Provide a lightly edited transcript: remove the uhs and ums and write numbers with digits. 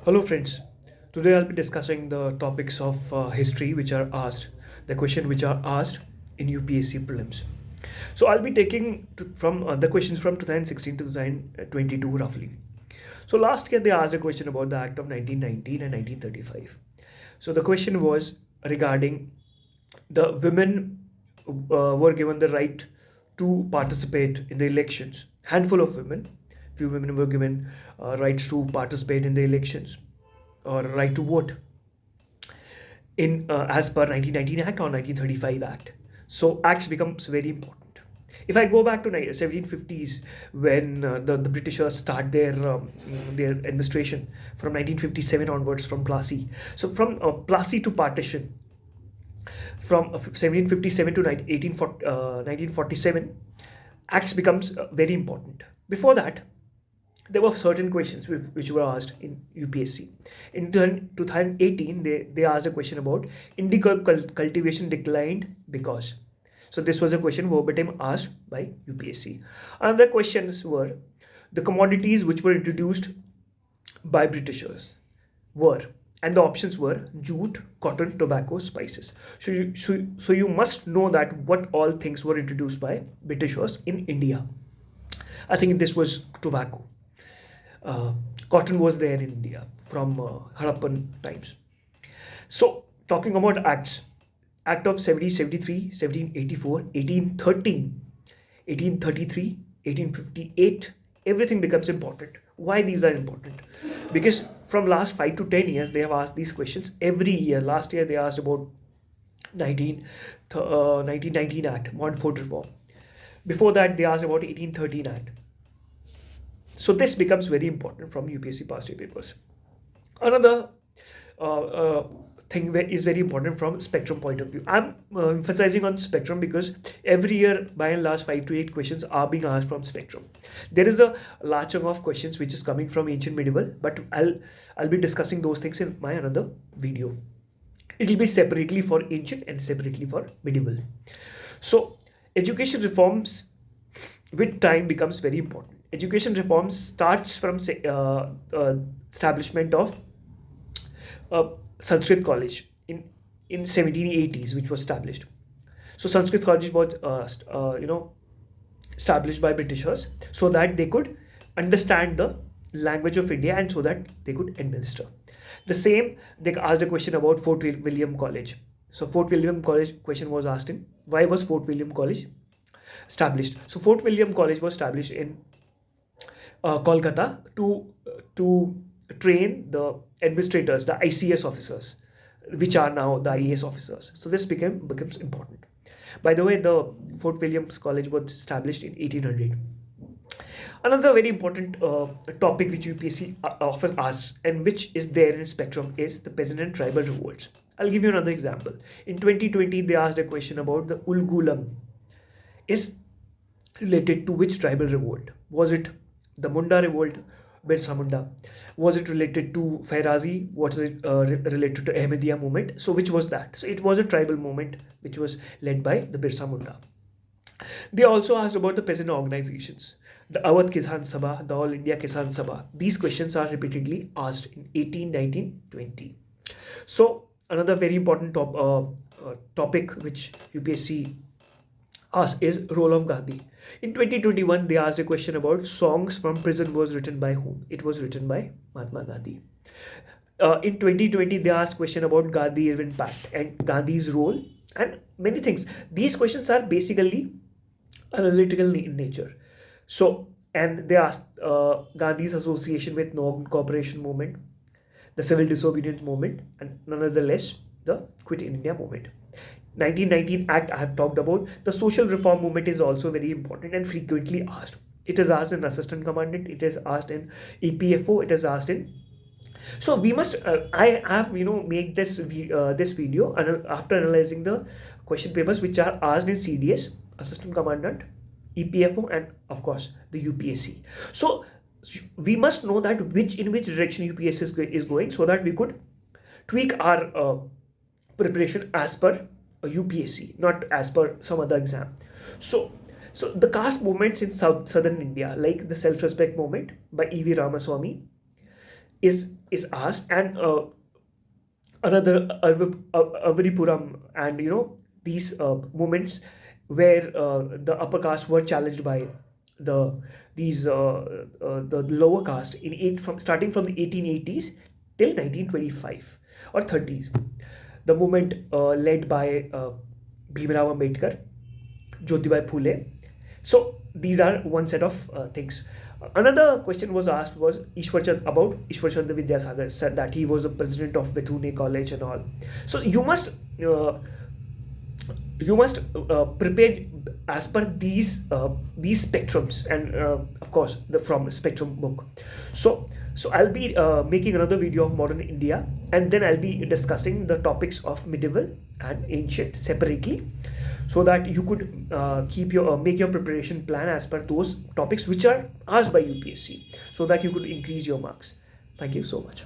Hello friends, today I'll be discussing the topics of history which are asked, the question which are asked in UPSC prelims. So I'll be taking from the questions from 2016 to 2022 roughly. So last year they asked a question about the Act of 1919 and 1935. So the question was regarding the women were given the right to participate in the elections. Handful of women, few women were given rights to participate in the elections or right to vote in as per 1919 Act or 1935 Act. So acts becomes very important. If I go back to 1750s when the Britishers start their administration from 1957 onwards from Plassey. So from Plassey to partition from 1757 to 1947, acts becomes very important. Before that, there were certain questions which were asked in UPSC. In 2018, they asked a question about indica cultivation declined because. So this was a question verbatim asked by UPSC. Another questions were the commodities which were introduced by Britishers were, and the options were jute, cotton, tobacco, spices. So you must know that what all things were introduced by Britishers in India. I think this was tobacco. uh, Cotton was there in India from Harappan times. So, talking about acts, Act of 1773, 1784, 1813, 1833, 1858, everything becomes important. Why these are important? Because from last 5 to 10 years, they have asked these questions every year. Last year, they asked about 19, 1919 Act, Montfort Reform. Before that, they asked about 1813 Act. So this becomes very important from UPSC past year papers. Another uh, uh, thing is very important from spectrum point of view. I'm emphasizing on spectrum because every year, by and large, 5 to 8 questions are being asked from spectrum. There is a large chunk of questions which is coming from ancient medieval, but I'll be discussing those things in my another video. It will be separately for ancient and separately for medieval. So education reforms with time becomes very important. Education reform starts from establishment of Sanskrit College in 1780s, which was established. So Sanskrit College was established by Britishers so that they could understand the language of India and so that they could administer. The same, they asked a question about Fort William College. So Fort William College question was asked in why was Fort William College established? So Fort William College was established in Kolkata to train the administrators, the ICS officers, which are now the IAS officers. So this becomes important. By the way, the Fort Williams College was established in 1800. Another very important topic which UPSC often asks and which is there in spectrum is the peasant and tribal revolts. I'll give you another example. In 2020, they asked a question about the Ulgulam is related to which tribal revolt? Was it the Munda revolt, Birsa Munda? Was it related to Fairazi? Was it related to Ahmadiyya movement? So which was that? So it was a tribal movement which was led by the Birsa Munda. They also asked about the peasant organizations, the Awadh Kisan Sabha, the All India Kisan Sabha. These questions are repeatedly asked in 18, 19, 20. So another very important topic which UPSC asked is role of Gandhi. In 2021, they asked a question about songs from prison was written by whom? It was written by Mahatma Gandhi. In 2020, they asked question about Gandhi-Irwin Pact and Gandhi's role and many things. These questions are basically analytical in nature. So, and they asked Gandhi's association with non-cooperation movement, the civil disobedience movement, and nonetheless the Quit India movement. 1919 Act I have talked about. The social reform movement is also very important and frequently asked. It is asked in assistant commandant. It is asked in EPFO. It is asked in. So we must. I have made this video after analyzing the question papers which are asked in CDS, assistant commandant, EPFO, and of course the UPSC. So we must know that in which direction UPSC is going so that we could tweak our preparation as per UPSC, not as per some other exam. So the caste movements in southern India, like the self-respect movement by E.V. Ramaswamy, is asked, and another Avaripuram, and these moments where the upper caste were challenged by the the lower caste in eight from starting from the 1880s till 1925 or 30s. The movement led by Bhimrao Ambedkar, Jyotibai Phule. So these are one set of things. Another question was asked was Ishwar Chandra Vidyasagar, said that he was the president of Bethune College and all. So uh, you must prepare as per these spectrums, and of course the from spectrum book. So I'll be making another video of modern India, and then I'll be discussing the topics of medieval and ancient separately, so that you could keep your make your preparation plan as per those topics which are asked by UPSC, so that you could increase your marks. Thank you so much.